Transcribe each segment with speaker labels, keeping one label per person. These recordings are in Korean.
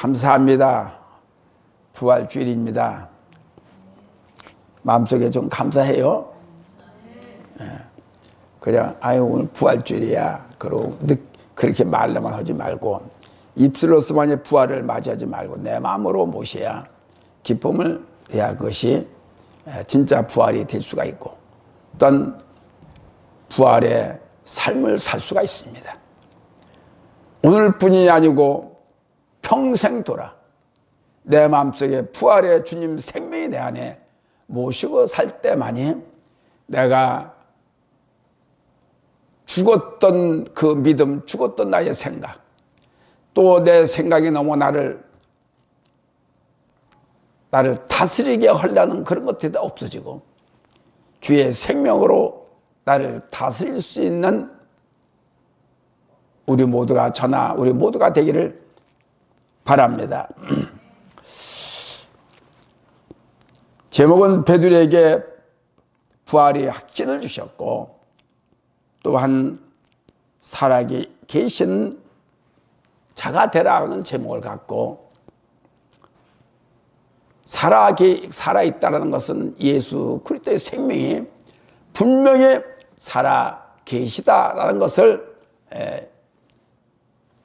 Speaker 1: 감사합니다. 부활주일입니다. 마음속에 좀 감사해요. 그냥 오늘 부활주일이야 그러고 그렇게 말로만 하지 말고 입술로서만의 부활을 맞이하지 말고 내 마음으로 모셔야 기쁨을 해야 그것이 진짜 부활이 될 수가 있고 어떤 부활의 삶을 살 수가 있습니다. 오늘뿐이 아니고 평생 돌아 내 마음속에 부활의 주님 생명이 내 안에 모시고 살 때만이 내가 죽었던 그 믿음, 죽었던 나의 생각, 또 내 생각이 너무 나를 다스리게 하려는 그런 것들이 다 없어지고 주의 생명으로 나를 다스릴 수 있는 우리 모두가 우리 모두가 되기를 바랍니다. 제목은 베드로에게 부활의 확신을 주셨고 또한 살아계신 자가 되라는 제목을 갖고 살아있다는 것은 예수 그리스도의 생명이 분명히 살아계시다라는 것을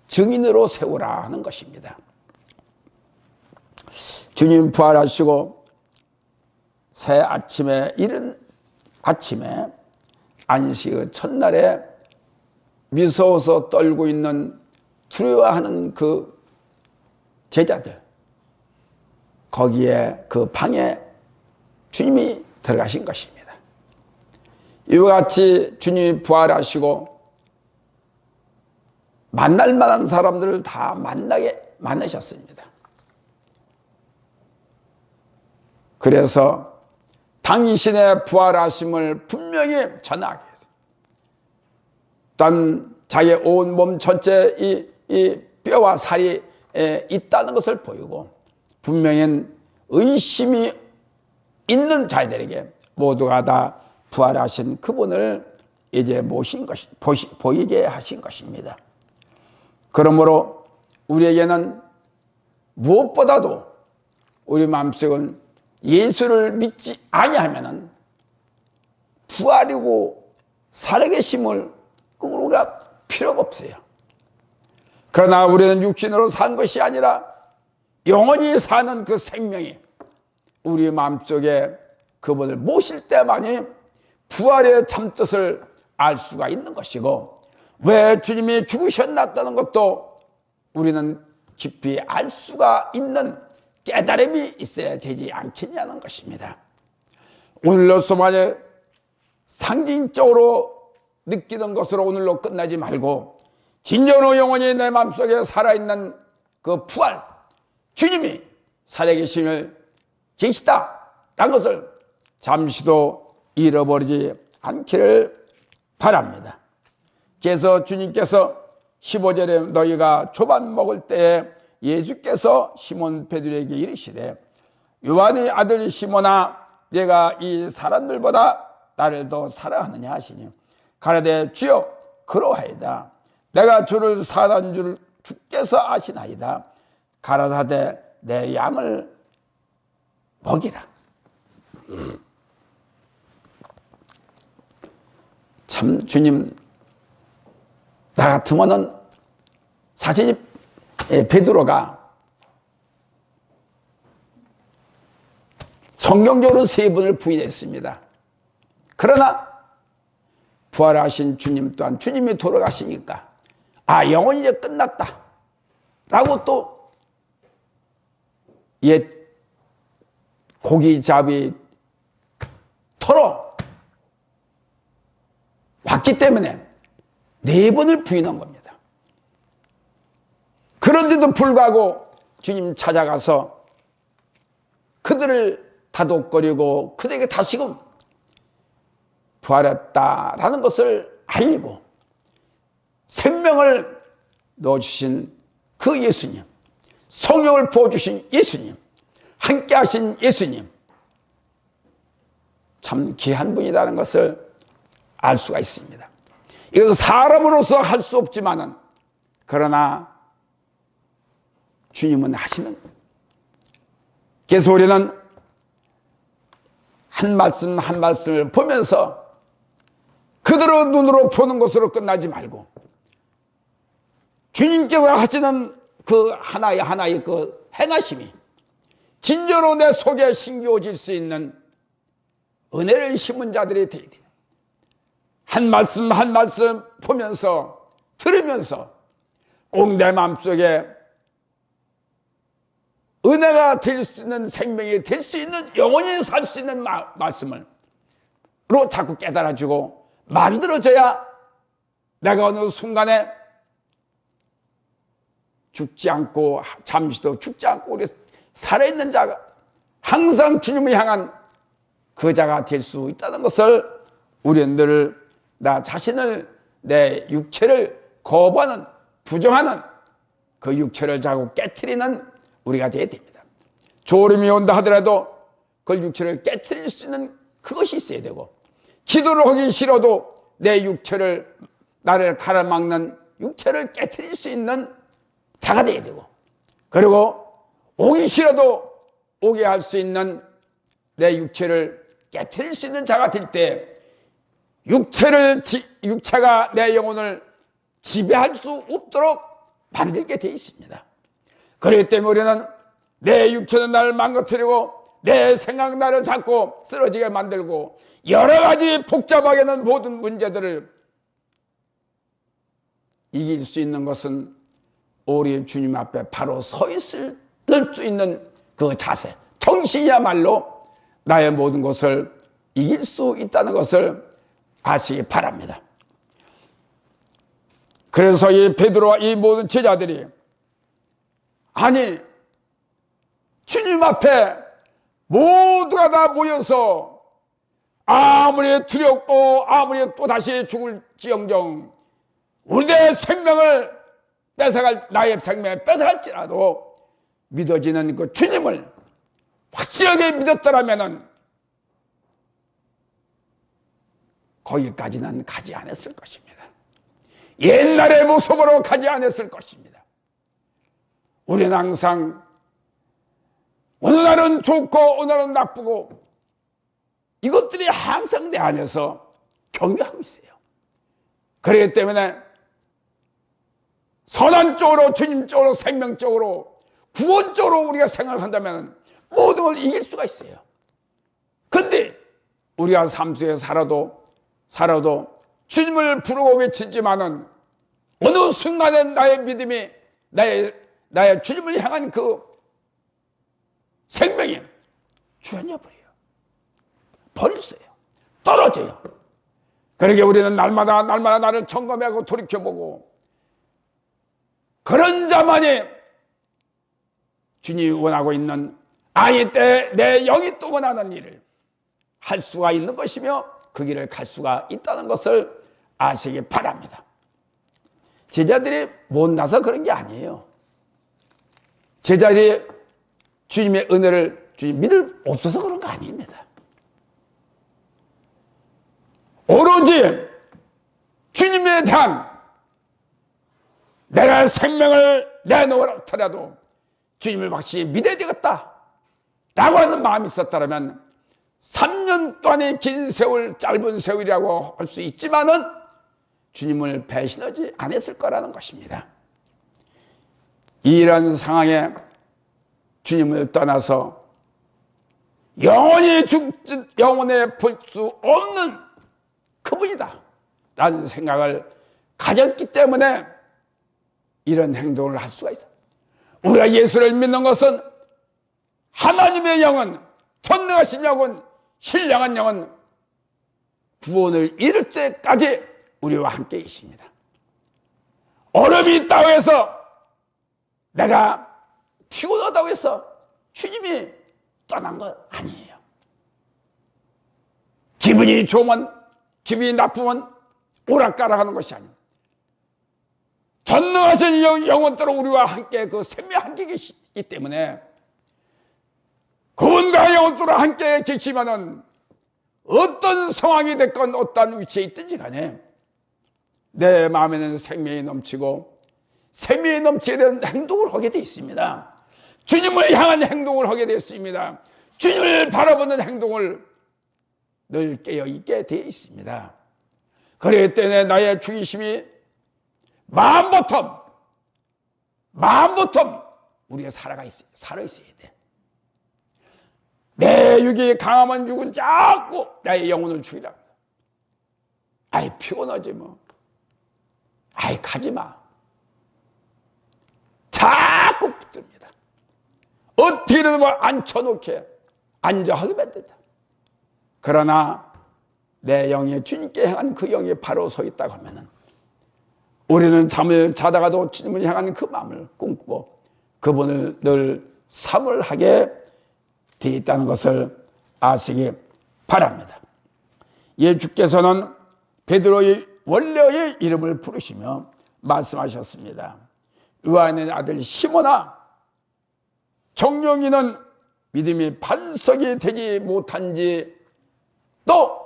Speaker 1: 증인으로 세우라 하는 것입니다. 주님 부활하시고 새 아침에 이른 아침에 안식의 첫날에 무서워서 떨고 있는 두려워하는 그 제자들 거기에 그 방에 주님이 들어가신 것입니다. 이와 같이 주님이 부활하시고 만날 만한 사람들을 다 만나셨습니다. 그래서 당신의 부활하심을 분명히 전하기 위해서 단 자기의 온 몸 전체에 이 뼈와 살이 있다는 것을 보이고 분명히 의심이 있는 자들에게 모두가 다 부활하신 그분을 이제 보이게 하신 것입니다. 그러므로 우리에게는 무엇보다도 우리 마음속은 예수를 믿지 아니하면은 부활이고 살아계심을 우리가 필요가 없어요. 그러나 우리는 육신으로 산 것이 아니라 영원히 사는 그 생명이 우리 마음속에 그분을 모실 때만이 부활의 참뜻을 알 수가 있는 것이고 왜 주님이 죽으셨다는 것도 우리는 깊이 알 수가 있는 깨달음이 있어야 되지 않겠냐는 것입니다. 오늘로서만의 상징적으로 느끼는 것으로 오늘로 끝나지 말고 진정으로 영원히 내 마음속에 살아있는 그 부활 주님이 살아계심을 계시다라는 것을 잠시도 잃어버리지 않기를 바랍니다. 그래서 주님께서 15절에 너희가 조반 먹을 때에 예수께서 시몬 베드로에게 이르시되 요한의 아들 시몬아 내가 이 사람들보다 나를 더 사랑하느냐 하시니 가라되 주여 그러하이다. 내가 주를 사랑하는 줄 주께서 아시나이다. 가라사대 내 양을 먹이라. 참 주님 나 같으면은 사실 베드로가 성경적으로 세 분을 부인했습니다. 그러나 부활하신 주님 또한 주님이 돌아가시니까 영원히 이제 끝났다 라고 또 옛 고기잡이 털어 왔기 때문에 네 번을 부인한 겁니다. 그런데도 불구하고 주님 찾아가서 그들을 다독거리고 그들에게 다시금 부활했다라는 것을 알고 생명을 넣어주신 그 예수님, 성령을 부어주신 예수님, 함께 하신 예수님 참 귀한 분이라는 것을 알 수가 있습니다. 이것은 사람으로서 할 수 없지만은 그러나 주님은 하시는 거예요. 그래서 우리는 한 말씀 한 말씀을 보면서 그대로 눈으로 보는 것으로 끝나지 말고 주님께서 하시는 그 하나의 그 행하심이 진짜로 내 속에 심겨질 수 있는 은혜를 심은 자들이 되어야 돼요. 한 말씀 한 말씀 보면서 들으면서 꼭 내 마음속에 은혜가 될 수 있는 생명이 될 수 있는 영원히 살 수 있는 말씀을 자꾸 깨달아주고 만들어줘야 내가 어느 순간에 죽지 않고 잠시도 죽지 않고 우리 살아있는 자가 항상 주님을 향한 그 자가 될 수 있다는 것을 우리는 늘 나 자신을 내 육체를 거부하는 부정하는 그 육체를 자꾸 깨트리는 우리가 되어야 됩니다. 졸음이 온다 하더라도 그 육체를 깨트릴 수 있는 그것이 있어야 되고 기도를 하기 싫어도 내 육체를 나를 가로막는 육체를 깨트릴 수 있는 자가 되어야 되고 그리고 오기 싫어도 오게 할 수 있는 내 육체를 깨트릴 수 있는 자가 될 때 육체가 내 영혼을 지배할 수 없도록 만들게 되어 있습니다. 그렇기 때문에 우리는 내 육체는 나를 망가뜨리고 내 생각 나를 자꾸 쓰러지게 만들고 여러 가지 복잡하게 하는 모든 문제들을 이길 수 있는 것은 우리 주님 앞에 바로 서 있을 수 있는 그 자세, 정신이야말로 나의 모든 것을 이길 수 있다는 것을 아시기 바랍니다. 그래서 이 베드로와 이 모든 제자들이 아니 주님 앞에 모두가 다 모여서 아무리 두렵고 아무리 또다시 죽을지언정 우리의 생명을 뺏어갈 나의 생명을 뺏어갈지라도 믿어지는 그 주님을 확실하게 믿었더라면 거기까지는 가지 않았을 것입니다. 옛날의 모습으로 가지 않았을 것입니다. 우리는 항상 어느 날은 좋고 어느 날은 나쁘고 이것들이 항상 내 안에서 경유하고 있어요. 그렇기 때문에 선한 쪽으로 주님 쪽으로 생명 쪽으로 구원 쪽으로 우리가 생각한다면 모든 걸 이길 수가 있어요. 근데 우리가 삶 속에 살아도 주님을 부르고 외치지만은 어느 순간에 나의 믿음이 나의 주님을 향한 그 생명이 주저버려요. 버렸어요. 떨어져요. 그러게 우리는 날마다 나를 점검하고 돌이켜보고 그런 자만이 주님이 원하고 있는 아이 때 내 영이 또 원하는 일을 할 수가 있는 것이며 그 길을 갈 수가 있다는 것을 아시기 바랍니다. 제자들이 못나서 그런 게 아니에요. 제자들이 주님의 은혜를 믿을 없어서 그런 거 아닙니다. 오로지 주님에 대한 내가 생명을 내놓더라도 주님을 확실히 믿어야 되겠다 라고 하는 마음이 있었다면 3년 동안의 긴 세월 짧은 세월이라고 할 수 있지만은 주님을 배신하지 않았을 거라는 것입니다. 이런 상황에 주님을 떠나서 영원히 볼 수 없는 그분이다 라는 생각을 가졌기 때문에 이런 행동을 할 수가 있어요. 우리가 예수를 믿는 것은 하나님의 영은 전능하신 영은 신령한 영은 구원을 이룰 때까지 우리와 함께 계십니다. 얼음이 있다고 해서 내가 피곤하다고 해서 주님이 떠난 것 아니에요. 기분이 좋으면 기분이 나쁘면 오락가락하는 것이 아니에요. 전능하신 영원토록 우리와 함께 그 생명 함께 계시기 때문에 그분과 영원토록 함께 계시면은 어떤 상황이 됐건 어떤 위치에 있든지 간에 내 마음에는 생명이 넘치고 생명이 넘치게 되는 행동을 하게 되어 있습니다. 주님을 향한 행동을 하게 되었습니다. 주님을 바라보는 행동을 늘 깨어있게 되어 있습니다. 그렇기 때문에 나의 주의심이 마음부터 우리가 살아있어야 돼. 내 육이 강하면 육은 자꾸 나의 영혼을 죽이라. 아이 피곤하지 뭐. 아이 가지마. 자꾸 붙듭니다. 어떻게든 뭐 앉혀놓게 앉아하게 만든다. 그러나 내 영이 주님께 향한 그 영이 바로 서 있다고 하면은 우리는 잠을 자다가도 주님을 향한 그 마음을 꿈꾸고 그분을 늘 사물하게 되어 있다는 것을 아시기 바랍니다. 예수께서는 베드로의 원래의 이름을 부르시며 말씀하셨습니다. 요한의 아들 시몬아, 정령이는 믿음이 반석이 되지 못한지 또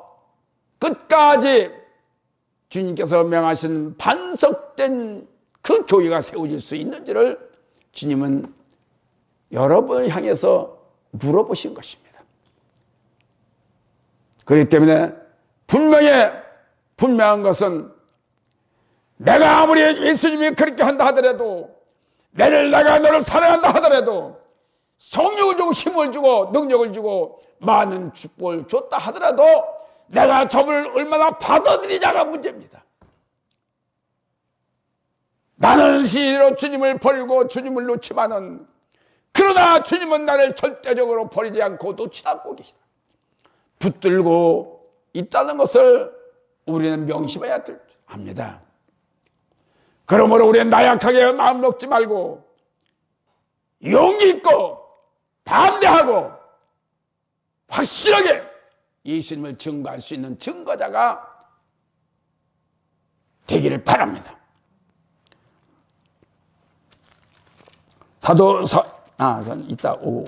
Speaker 1: 끝까지 주님께서 명하신 반석된 그 교회가 세워질 수 있는지를 주님은 여러 번 향해서 물어보신 것입니다. 그렇기 때문에 분명한 것은 내가 아무리 예수님이 그렇게 한다 하더라도 내가 너를 사랑한다 하더라도 성령을 주고 힘을 주고 능력을 주고 많은 축복을 줬다 하더라도 내가 저분을 얼마나 받아들이냐가 문제입니다. 나는 시로 주님을 버리고 주님을 놓지만은 그러나 주님은 나를 절대적으로 버리지 않고 놓지 않고 계시다. 붙들고 있다는 것을 우리는 명심해야 합니다. 그러므로 우리는 나약하게 마음 먹지 말고 용기 있고 담대하고 확실하게 예수님을 증거할 수 있는 증거자가 되기를 바랍니다. 이따 오고.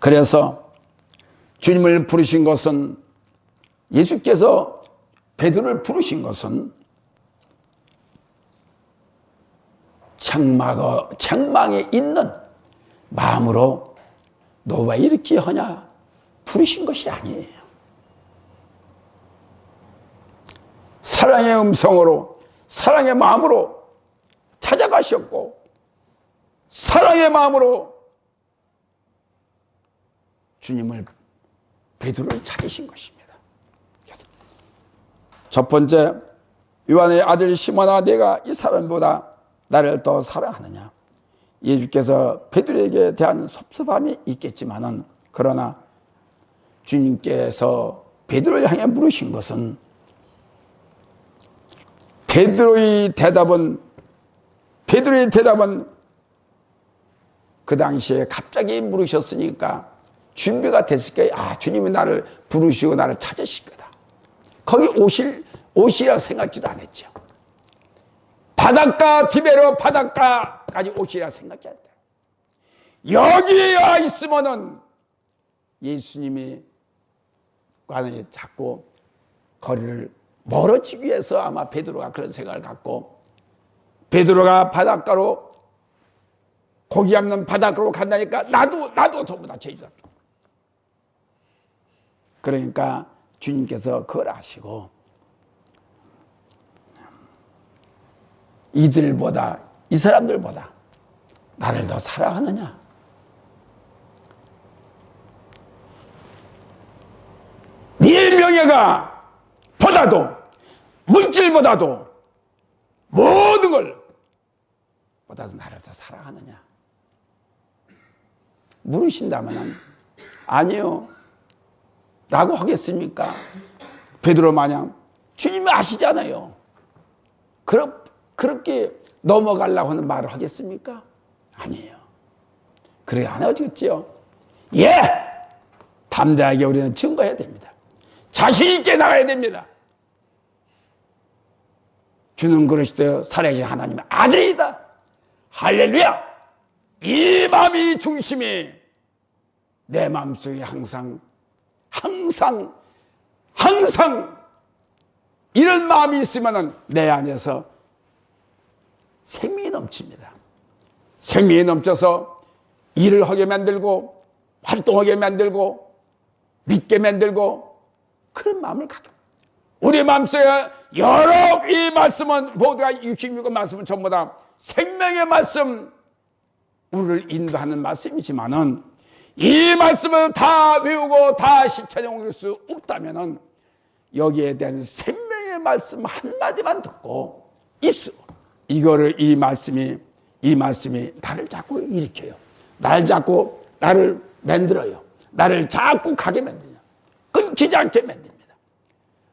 Speaker 1: 그래서 주님을 부르신 것은 예수께서 베드로를 부르신 것은 책망에 있는 마음으로 너 왜 이렇게 하냐 부르신 것이 아니에요. 사랑의 음성으로 사랑의 마음으로 찾아가셨고 사랑의 마음으로 주님을 베드로를 찾으신 것입니다. 첫 번째, 요한의 아들 시몬아, 내가 이 사람보다 나를 더 사랑하느냐. 예수께서 베드로에게 대한 섭섭함이 있겠지만은 그러나 주님께서 베드로를 향해 물으신 것은 베드로의 대답은 그 당시에 갑자기 물으셨으니까 준비가 됐을 거예요. 주님이 나를 부르시고 나를 찾으실 거다. 거기 오시라 생각지도 안 했죠. 바닷가 디베로 바닷가까지 오시라 생각지 않았다. 여기에 있으면은 예수님이 관에 자꾸 거리를 멀어지기 위해서 아마 베드로가 그런 생각을 갖고 베드로가 바닷가로 고기 잡는 바닷가로 간다니까 나도 전부 다 제주다. 그러니까 주님께서 그걸 아시고 이 사람들보다 나를 더 사랑하느냐? 네 명예가 보다도 물질보다도 모든 걸 보다도 나를 더 사랑하느냐? 물으신다면 아니요 라고 하겠습니까? 베드로 마냥 주님이 아시잖아요. 그렇게 넘어가려고 하는 말을 하겠습니까? 아니에요. 그래 안 하겠지요. 담대하게 우리는 증거해야 됩니다. 자신 있게 나가야 됩니다. 주는 그러시되 살아계신 하나님의 아들이다. 할렐루야. 이 마음이 중심이 내 마음속에 항상 이런 마음이 있으면 내 안에서 생명이 넘칩니다. 생명이 넘쳐서 일을 하게 만들고 활동하게 만들고 믿게 만들고 그런 마음을 갖게. 우리 마음속에 여러 이 말씀은 모두가 66권 말씀은 전부 다 생명의 말씀, 우리를 인도하는 말씀이지만은 이 말씀을 다 외우고 다 실천해 올 수 없다면은 여기에 대한 생명의 말씀 한마디만 듣고 있어. 이거를 이 말씀이 나를 자꾸 일으켜요. 나를 자꾸 나를 만들어요. 나를 자꾸 가게 만드냐. 끊기지 않게 만듭니다.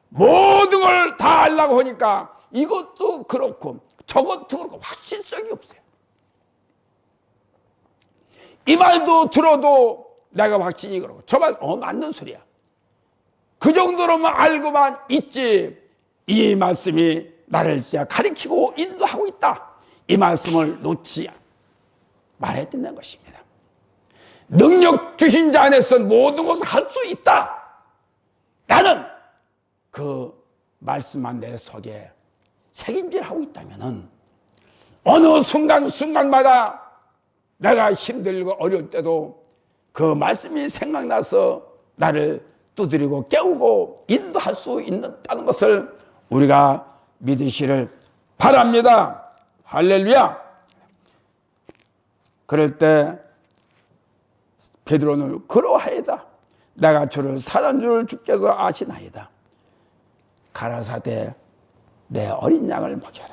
Speaker 1: 모든 걸 다 하려고 하니까 이것도 그렇고 저것도 그렇고 확실성이 없어요. 이 말도 들어도 내가 확신이 그러고 저 말 맞는 소리야. 그 정도로만 알고만 있지 이 말씀이 나를 진짜 가리키고 인도하고 있다. 이 말씀을 놓지 말아야 된다는 것입니다. 능력 주신 자 안에서 모든 것을 할 수 있다. 나는 그 말씀만 내 속에 책임질하고 있다면은 어느 순간마다 내가 힘들고 어려울 때도 그 말씀이 생각나서 나를 두드리고 깨우고 인도할 수 있다는 것을 우리가 믿으시를 바랍니다. 할렐루야. 그럴 때 베드로는 그러하이다. 내가 주를 사랑하는 줄 주께서 아시나이다. 가라사대 내 어린 양을 먹여라.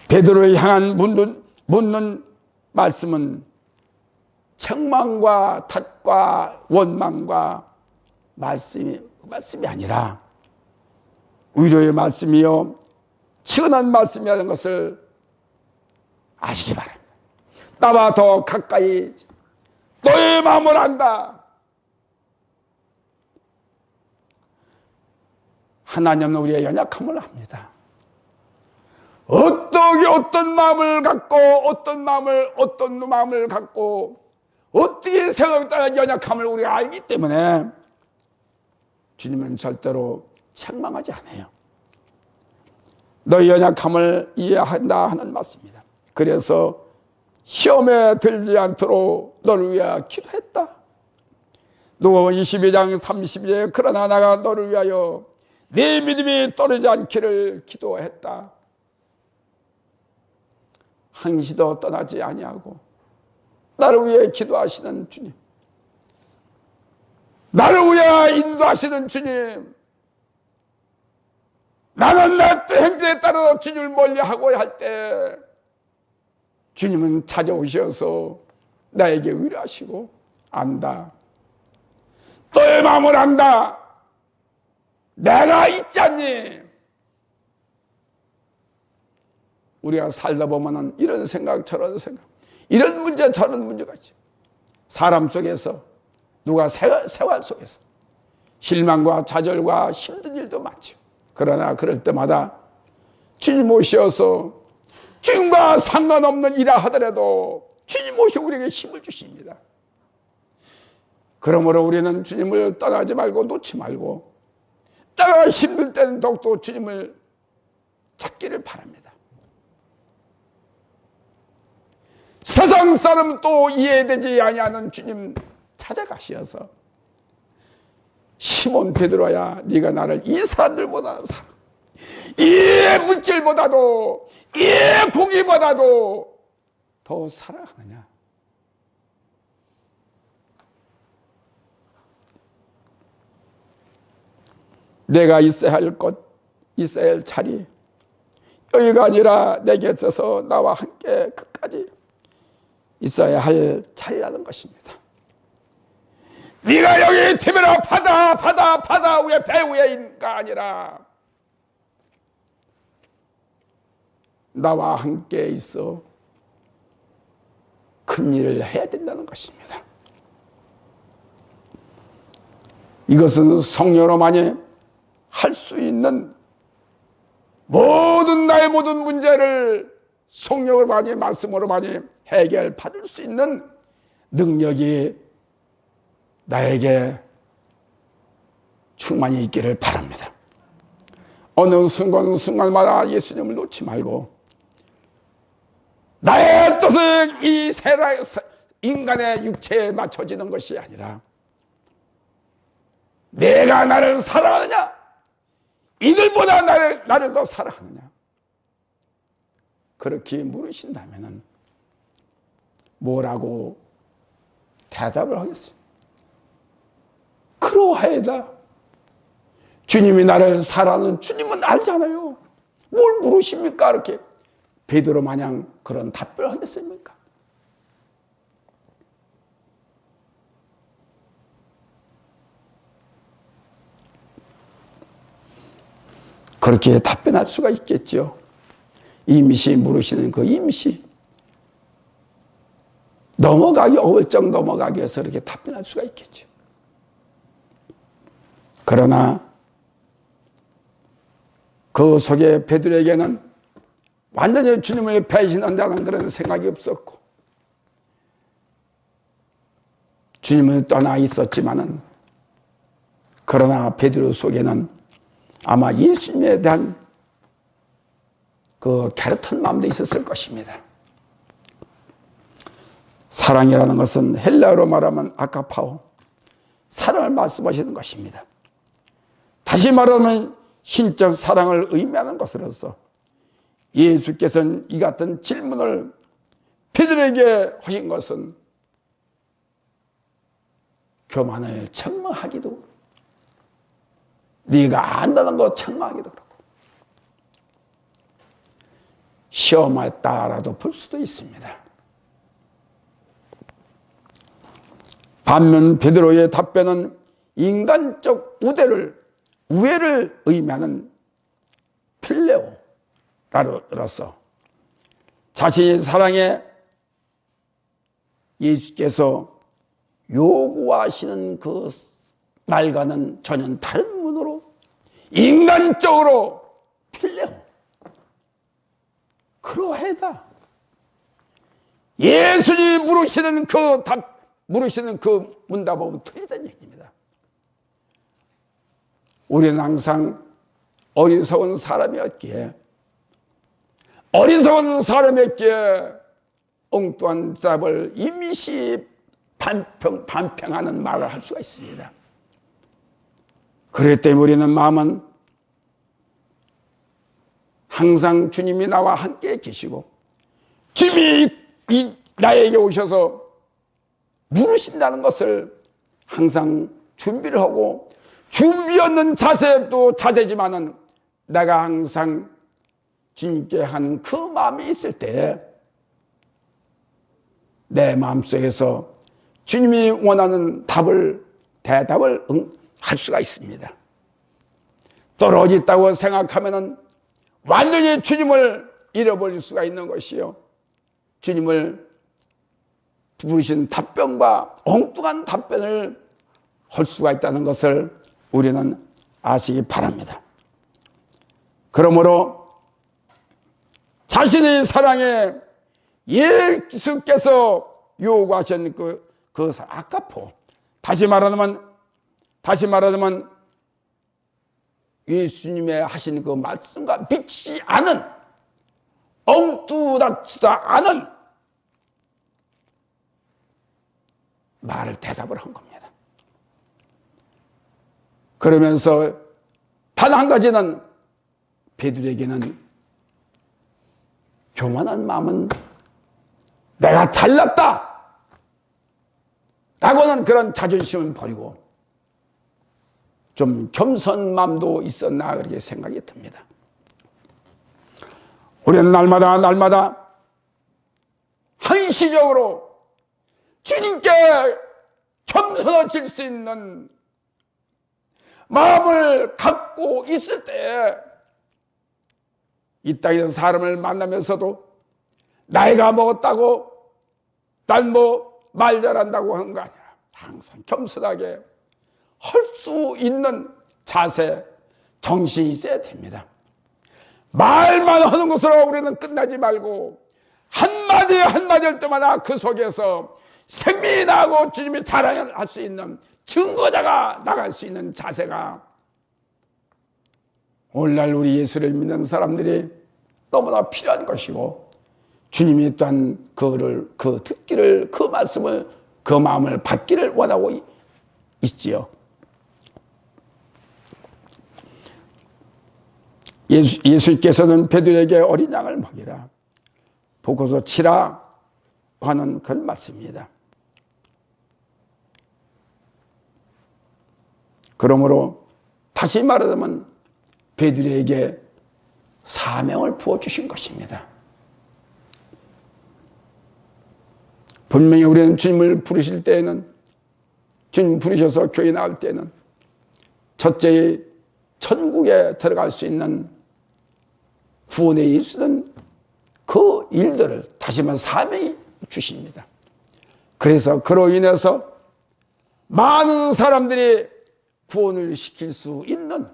Speaker 1: 베드로를 향한 묻는 말씀은 책망과 탓과 원망과 말씀이 아니라 위로의 말씀이요 치근한 말씀이라는 것을 아시기 바랍니다. 나와 더 가까이 너의 마음을 안다. 하나님은 우리의 연약함을 압니다. 어떤 마음을 갖고 어떤 마음을 갖고 어떻게 생각에 따라 연약함을 우리가 알기 때문에 주님은 절대로 책망하지 않아요. 너의 연약함을 이해한다 하는 말씀입니다. 그래서 시험에 들지 않도록 너를 위하여 기도했다. 누가복음 22장 30절에 그러나 나가 너를 위하여 네 믿음이 떨어지지 않기를 기도했다. 한시도 떠나지 아니하고 나를 위해 기도하시는 주님, 나를 위해 인도하시는 주님, 나는 내 행태에 따라 주님을 멀리하고 할 때 주님은 찾아오셔서 나에게 위로하시고 안다. 너의 마음을 안다. 내가 있잖니. 우리가 살다 보면 이런 생각 저런 생각, 이런 문제 저런 문제가 있죠. 사람 속에서 누가 생활 속에서 실망과 좌절과 힘든 일도 많죠. 그러나 그럴 때마다 주님 오셔서 주님과 상관없는 일을 하더라도 주님 오시고 우리에게 힘을 주십니다. 그러므로 우리는 주님을 떠나지 말고 놓지 말고 내가 힘들 때는 더욱더 주님을 찾기를 바랍니다. 세상 사람 또 이해되지 아니하는 주님 찾아가시어서 시몬 베드로야, 네가 나를 이 사람들보다 이 물질보다도 이 고기보다도 더 사랑하느냐? 내가 있어야 할 것, 있어야 할 자리, 여기가 아니라 내게 있어서 나와 함께 끝까지 있어야 할 자리라는 것입니다. 네가 여기 티베라 바다 위에 배 위에인가 아니라 나와 함께 있어 큰 일을 해야 된다는 것입니다. 이것은 성령으로만이 할 수 있는 나의 모든 문제를 성령으로 많이 말씀으로 많이 해결받을 수 있는 능력이 나에게 충만히 있기를 바랍니다. 어느 순간마다 예수님을 놓지 말고 나의 뜻은 이 인간의 육체에 맞춰지는 것이 아니라 내가 나를 사랑하느냐, 이들보다 나를 더 사랑하느냐, 그렇게 물으신다면 뭐라고 대답을 하겠습니까? 그러하이다. 주님이 나를 사랑하는 주님은 알잖아요. 뭘 물으십니까? 이렇게 베드로 마냥 그런 답변을 하겠습니까? 그렇게 답변할 수가 있겠죠. 임시 물으시는 그 임시, 어울쩍 넘어가기 위해서 이렇게 답변할 수가 있겠죠. 그러나 그 속에 베드로에게는 완전히 주님을 배신한다는 그런 생각이 없었고, 주님을 떠나 있었지만은, 그러나 베드로 속에는 아마 예수님에 대한 그 갸륵한 마음도 있었을 것입니다. 사랑이라는 것은 헬라어로 말하면 아가파오, 사랑을 말씀하시는 것입니다. 다시 말하면 신적 사랑을 의미하는 것으로서 예수께서는 이 같은 질문을 베드로에게 하신 것은 교만을 책망하기도, 네가 안다는 거 책망하기도 그렇고, 시험했다라도 볼 수도 있습니다. 반면 베드로의 답변은 인간적 우애를 의미하는 필레오라로서 자신의 사랑에 예수께서 요구하시는 그 말과는 전혀 다른 문으로 인간적으로 필레오, 그러하다. 예수님이 물으시는 그 문답은 틀리다는 얘기입니다. 우리는 항상 어리석은 사람이었기에 엉뚱한 대답을 임시 반평하는 말을 할 수가 있습니다. 그렇기 때문에 우리는 마음은 항상 주님이 나와 함께 계시고 주님이 나에게 오셔서 물으신다는 것을 항상 준비를 하고, 준비 없는 자세도 자세지만은 내가 항상 주님께 한 그 마음이 있을 때 내 마음속에서 주님이 원하는 대답을 할 수가 있습니다. 떨어졌다고 생각하면은 완전히 주님을 잃어버릴 수가 있는 것이요, 주님을 부르신 답변과 엉뚱한 답변을 할 수가 있다는 것을 우리는 아시기 바랍니다. 그러므로 자신의 사랑에 예수께서 요구하신 그 아까포, 다시 말하면 예수님의 하신 그 말씀과 미치지 않은, 엉뚱하지도 않은 대답을 한 겁니다. 그러면서 단 한 가지는 베드로에게는 교만한 마음은 내가 잘났다 라고는 그런 자존심을 버리고 좀 겸손한 마음도 있었나 그렇게 생각이 듭니다. 우리는 날마다 한시적으로 주님께 겸손해질 수 있는 마음을 갖고 있을 때, 이 땅에서 사람을 만나면서도 나이가 먹었다고 난 말 잘한다고 하는 거 아니라 항상 겸손하게 할 수 있는 자세, 정신이 있어야 됩니다. 말만 하는 것으로 우리는 끝나지 말고 한마디할 때마다 그 속에서 생명이 나고 주님이 자랑할 수 있는 증거자가 나갈 수 있는 자세가 오늘날 우리 예수를 믿는 사람들이 너무나 필요한 것이고, 주님이 또한 그 듣기를, 그 말씀을, 그 마음을 받기를 원하고 있지요. 예수께서는 베드로에게 어린 양을 먹이라, 보고서 치라 하는 그런 말씀입니다. 그러므로 다시 말하자면 베드로에게 사명을 부어주신 것입니다. 분명히 우리는 주님을 부르실 때에는, 주님 부르셔서 교회 나올 때는 첫째 천국에 들어갈 수 있는 구원의 일수는 그 일들을 다시 한번 사명이 주십니다. 그래서 그로 인해서 많은 사람들이 구원을 시킬 수 있는,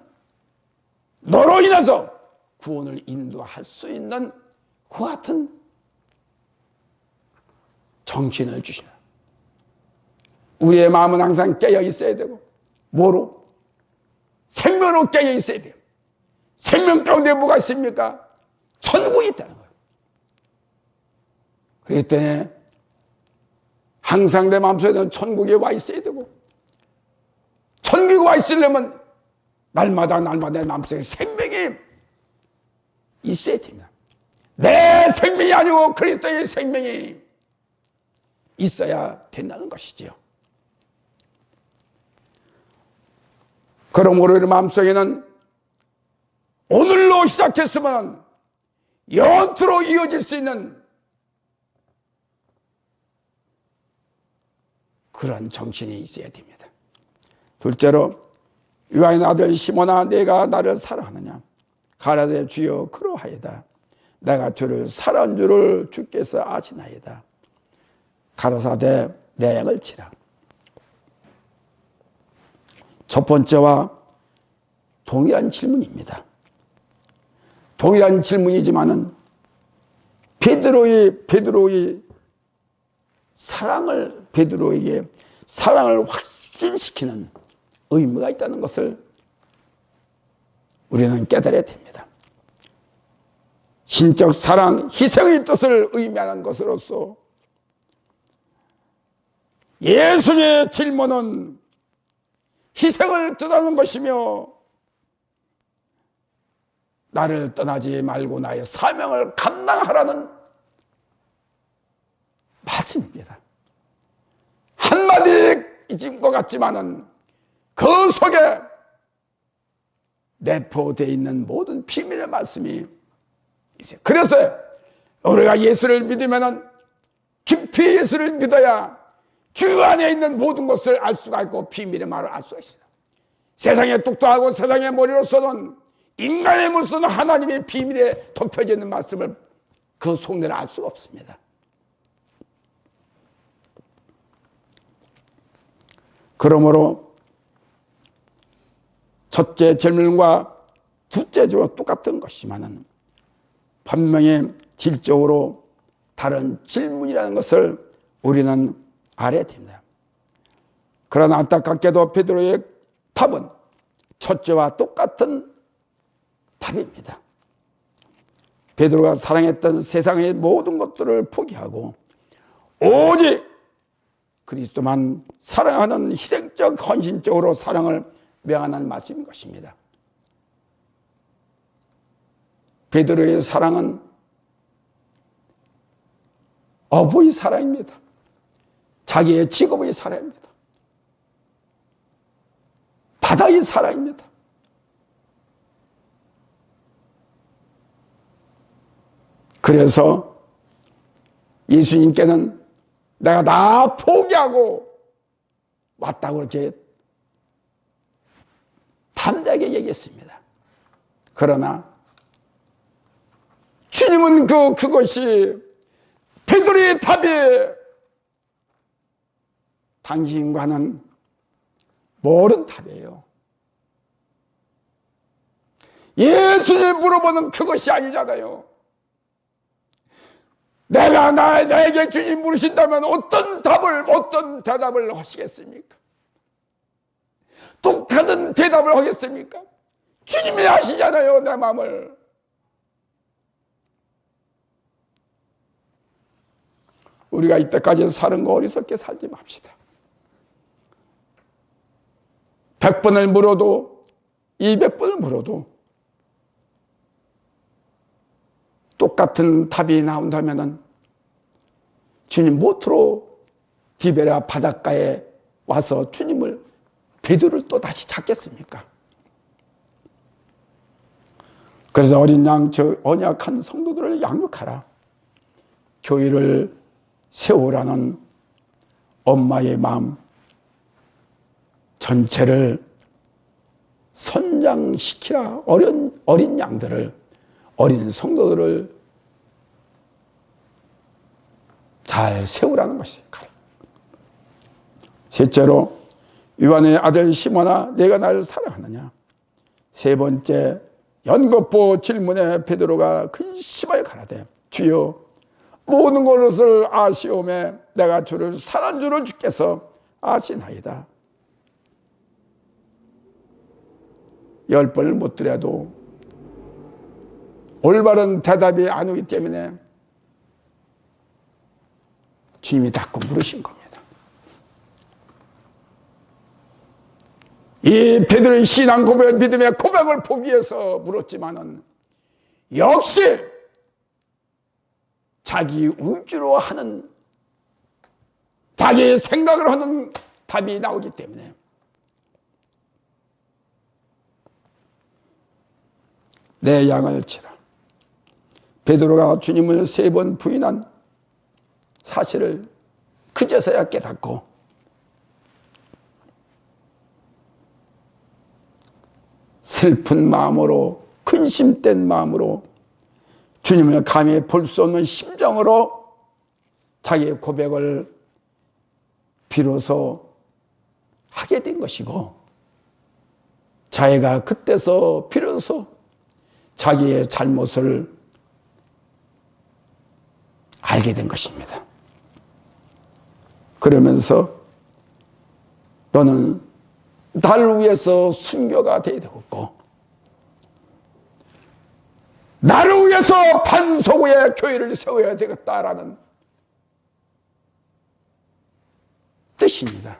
Speaker 1: 너로 인해서 구원을 인도할 수 있는 그 같은 정신을 주시나. 우리의 마음은 항상 깨어 있어야 되고, 뭐로? 생명으로 깨어 있어야 돼요. 생명 가운데 뭐가 있습니까? 천국이 있다는 거예요. 그렇기 때문에 항상 내 마음속에는 천국에 와 있어야 되고, 천국에 와 있으려면 날마다 내 마음속에 생명이 있어야 됩니다. 내 생명이 아니고 그리스도의 생명이 있어야 된다는 것이지요. 그러므로 우리 마음속에는 오늘로 시작했으면 영원토록 이어질 수 있는 그런 정신이 있어야 됩니다. 둘째로, 요한의 아들 시몬아, 내가 나를 사랑하느냐? 가라사대 주여 그러하이다. 내가 주를 사랑한 줄을 주께서 아시나이다. 가라사대 내 양을 치라. 첫 번째와 동일한 질문입니다. 동일한 질문이지만은 베드로의 사랑을, 베드로에게 사랑을 확신시키는 의미가 있다는 것을 우리는 깨달아야 됩니다. 신적 사랑, 희생의 뜻을 의미하는 것으로서 예수님의 질문은 희생을 뜻하는 것이며, 나를 떠나지 말고 나의 사명을 감당하라는 말씀입니다. 한마디인 것 같지만은 그 속에 내포되어 있는 모든 비밀의 말씀이 있어요. 그래서 우리가 예수를 믿으면은 깊이 예수를 믿어야 주 안에 있는 모든 것을 알 수가 있고 비밀의 말을 알 수가 있어요. 세상의 똑똑하고 세상의 머리로서는, 인간의 물로서는 하나님의 비밀에 덮여져 있는 말씀을, 그 속내를 알 수가 없습니다. 그러므로 첫째 질문과 둘째 질문과 똑같은 것이지만은 분명히 질적으로 다른 질문이라는 것을 우리는 알아야 됩니다. 그러나 안타깝게도 베드로의 답은 첫째와 똑같은 답입니다. 베드로가 사랑했던 세상의 모든 것들을 포기하고 오직 그리스도만 사랑하는 희생적, 헌신적으로 사랑을 명하는 말씀인 것입니다. 베드로의 사랑은 어부의 사랑입니다. 자기의 직업의 사랑입니다. 바다의 사랑입니다. 그래서 예수님께는 내가 다 포기하고 왔다고 그렇게 담대하게 얘기했습니다. 그러나 주님은 그것이 베드로의 답이 당신과는 모른 답이에요. 예수님 물어보는 그것이 아니잖아요. 나에게 주님 물으신다면 어떤 대답을 하시겠습니까? 똑같은 대답을 하겠습니까? 주님이 아시잖아요, 내 마음을. 우리가 이때까지 사는 거 어리석게 살지 맙시다. 100번을 물어도 200번을 물어도 똑같은 답이 나온다면 주님 못으로 디베라 바닷가에 와서 주님을, 베드로를 또 다시 찾겠습니까? 그래서 어린 양 저 언약한 성도들을 양육하라. 교회를 세우라는 엄마의 마음 전체를 선장시키라. 어린 양들을, 어린 성도들을 잘 세우라는 것이 가르. 셋째로 요한의 아들 시몬아, 내가 나를 사랑하느냐. 세 번째, 연거푸 질문에 베드로가 근심하여 가라되 주여 모든 것을 아시오매 내가 주를 사랑한 줄을 주께서 아시나이다. 10번을 못 드려도 올바른 대답이 안 오기 때문에 주님이 자꾸 물으신 겁니다. 이 베드로의 신앙 고백을, 믿음의 고백을 보기 위해서 물었지만은 역시 자기 우주로 하는, 자기의 생각을 하는 답이 나오기 때문에 내 양을 치라. 베드로가 주님을 3번 부인한 사실을 그제서야 깨닫고 슬픈 마음으로, 근심된 마음으로, 주님을 감히 볼 수 없는 심정으로 자기의 고백을 비로소 하게 된 것이고, 자기가 그때서 비로소 자기의 잘못을 알게 된 것입니다. 그러면서 너는 나를 위해서 순교가 되어야 되겠고, 나를 위해서 반석의 교회를 세워야 되겠다라는 뜻입니다.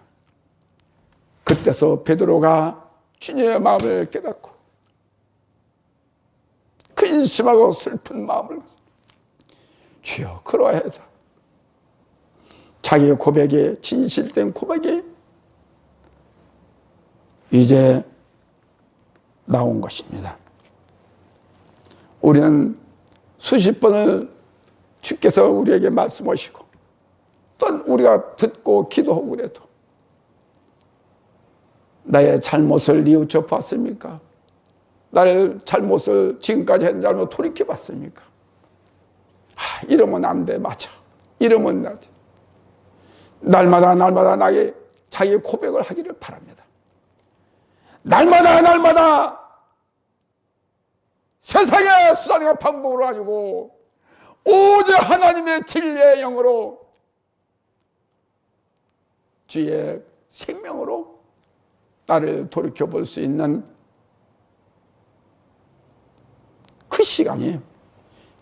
Speaker 1: 그때서 베드로가 주님의 마음을 깨닫고 근심하고 슬픈 마음을, 주여 그러하여다. 자기의 고백에, 진실된 고백이 이제 나온 것입니다. 우리는 수십 번을 주께서 우리에게 말씀하시고 또 우리가 듣고 기도하고 그래도 나의 잘못을 뉘우쳐 봤습니까? 나의 잘못을, 지금까지 한 잘못 돌이켜 봤습니까? 이러면 안 돼, 맞아. 이러면 안 돼. 날마다 나에게 자기의 고백을 하기를 바랍니다. 날마다 세상의 수단과 방법으로 아니고 오직 하나님의 진리의 영으로, 주의 생명으로 나를 돌이켜볼 수 있는 그 시간이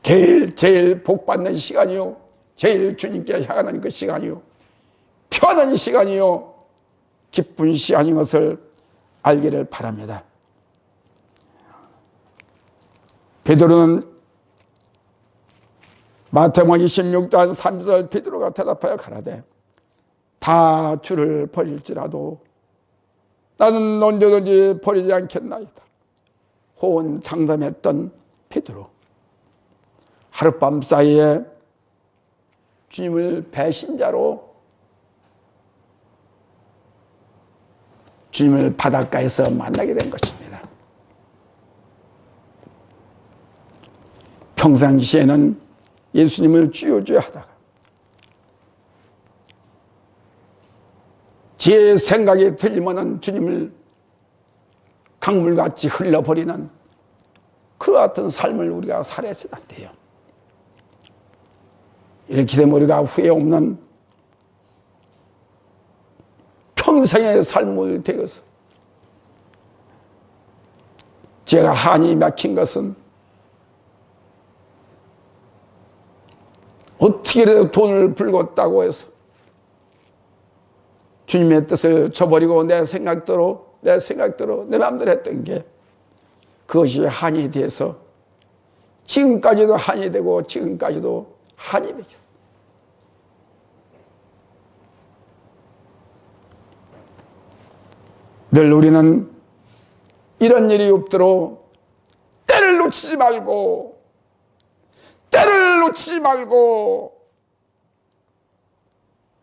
Speaker 1: 제일 복받는 시간이요, 제일 주님께 향하는 그 시간이요, 편한 시간이요, 기쁜 시간인 것을 알기를 바랍니다. 베드로는 마태복음 26장 3절, 베드로가 대답하여 가라되 다 주를 버릴지라도 나는 언제든지 버리지 않겠나이다. 호언장담했던 베드로, 하룻밤 사이에 주님을 배신자로, 주님을 바닷가에서 만나게 된 것입니다. 평상시에는 예수님을 주여 하다가 제 생각이 틀리면 주님을 강물같이 흘러버리는 그 같은 삶을 우리가 살아서는 안 돼요. 이렇게 되면 우리가 후회 없는 평생의 삶을 되어서 제가 한이 막힌 것은 어떻게라도 돈을 벌겠다고 해서 주님의 뜻을 저버리고 내 생각대로 내 마음대로 했던 게 그것이 한이 돼서 지금까지도 한이 되고 지금까지도 한이 되죠. 늘 우리는 이런 일이 없도록 때를 놓치지 말고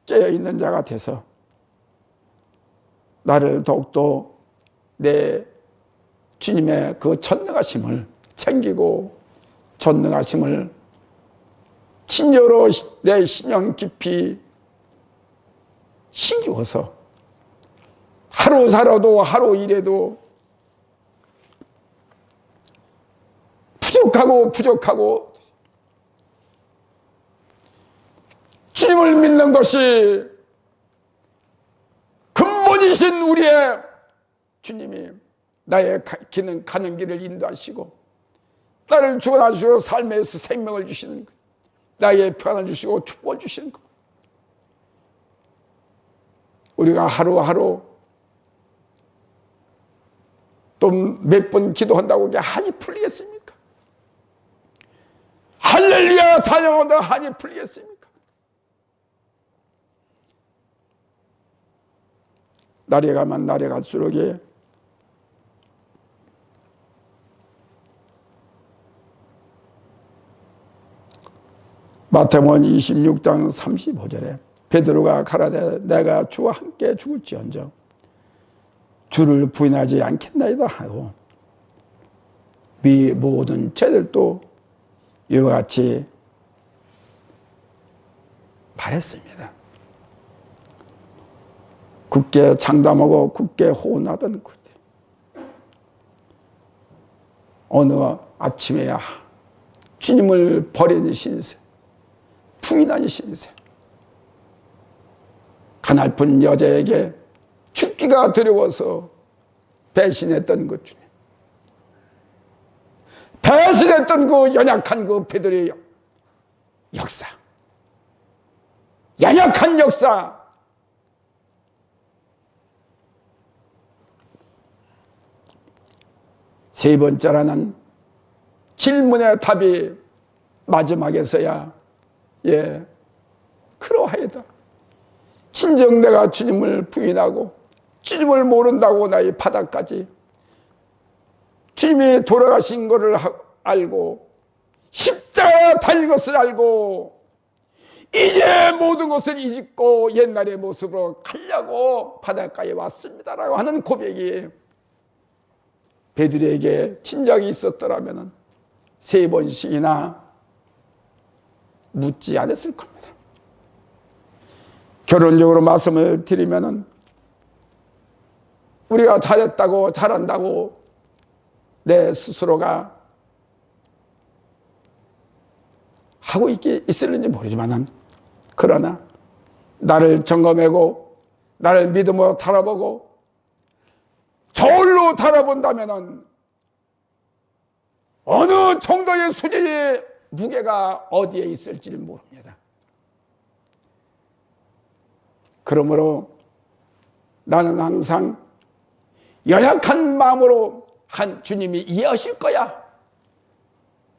Speaker 1: 깨어있는 자가 돼서 나를 더욱더 내 주님의 그 전능하심을 챙기고 전능하심을 친절로 내 심령 깊이 심기워서 하루 살아도 하루 일해도 부족하고 주님을 믿는 것이 근본이신 우리의 주님이 나의 가는 길을 인도하시고 나를 구원하시고 삶에서 생명을 주시는 것, 나의 평안을 주시고 축복을 주시는 것. 우리가 하루하루 또 몇 번 기도한다고 그게 한이 풀리겠습니까? 할렐루야 찬양한다고 한이 풀리겠습니까? 날이 가면 날이 갈수록 마태복음 26장 35절에 베드로가 가라되 내가 주와 함께 죽을지언정 주를 부인하지 않겠나이다 하고 위 모든 제들도 이와 같이 말했습니다. 굳게 장담하고 굳게 호언하던 그때 어느 아침에야 주님을 버린 신세, 부인한 신세, 가냘픈 여자에게 죽기가 두려워서 배신했던 것 중에 배신했던 그 연약한 그 베드로의 역사, 연약한 역사, 세 번째라는 질문의 답이 마지막에서야 그러하이다. 진정 내가 주님을 부인하고 주님을 모른다고 나의 바닥까지 주님이 돌아가신 것을 알고 십자가 달린 것을 알고 이제 모든 것을 잊고 옛날의 모습으로 가려고 바닷가에 왔습니다라고 하는 고백이 베드로에게 진작에 있었더라면 세 번씩이나 묻지 않았을 겁니다. 결론적으로 말씀을 드리면은 우리가 잘했다고 잘한다고 내 스스로가 하고 있을는지 모르지만은 그러나 나를 점검하고 나를 믿음으로 달아보고 저울로 달아본다면은 어느 정도의 수준의 무게가 어디에 있을지를 모릅니다. 그러므로 나는 항상 연약한 마음으로 한 주님이 이해하실 거야,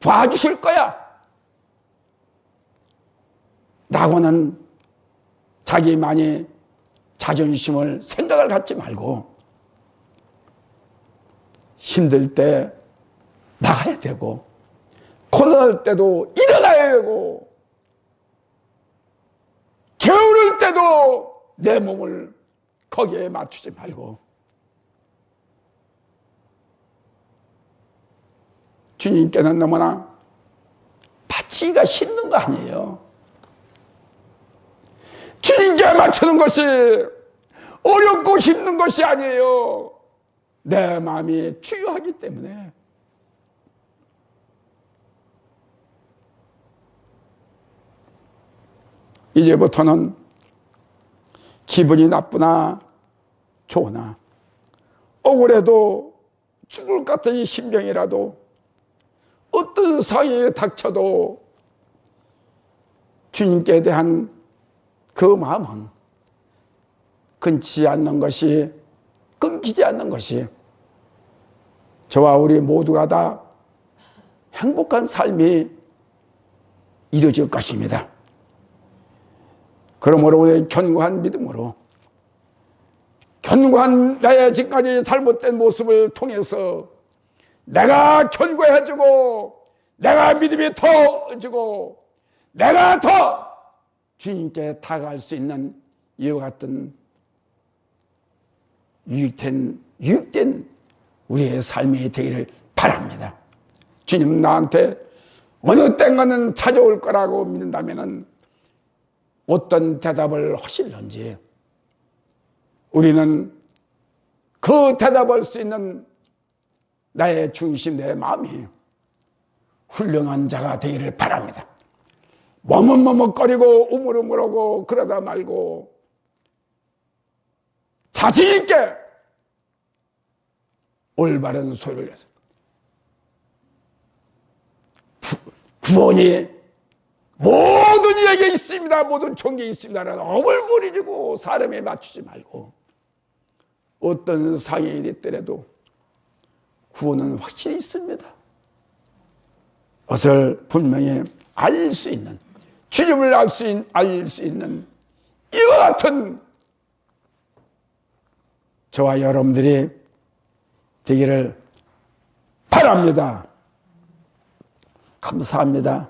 Speaker 1: 봐주실 거야 라고는 자기만이 자존심을 생각을 갖지 말고 힘들 때 나가야 되고 고난할 때도 일어나야 되고 게으를 때도 내 몸을 거기에 맞추지 말고 주님께는 너무나 바치기가 힘든 거 아니에요. 주님께 맞추는 것이 어렵고 힘든 것이 아니에요. 내 마음이 주요하기 때문에. 이제부터는 기분이 나쁘나 좋으나 억울해도 죽을 것 같은 심정이라도 어떤 상황에 닥쳐도 주님께 대한 그 마음은 끊지 않는 것이, 끊기지 않는 것이 저와 우리 모두가 다 행복한 삶이 이루어질 것입니다. 그러므로 우리 견고한 믿음으로, 견고한 나의 지금까지 잘못된 모습을 통해서 내가 견고해지고 내가 믿음이 더해지고 내가 더 주님께 다가갈 수 있는 이와 같은 유익된 우리의 삶이 되기를 바랍니다. 주님 나한테 어느 때가는 찾아올 거라고 믿는다면 어떤 대답을 하실는지 우리는 그 대답할 수 있는 나의 중심, 내 마음이 훌륭한 자가 되기를 바랍니다. 머뭇머뭇거리고 우물우물하고 그러다 말고 자신있게 올바른 소리를 해서 구원이 모든 이에게 있습니다, 모든 종교에 있습니다라는 어물부리고 사람에 맞추지 말고 어떤 상황이 됐더라도 구원은 확실히 있습니다. 그것을 분명히 알 수 있는, 주님을 알 수 있는 이와 같은 저와 여러분들이 되기를 바랍니다. 감사합니다.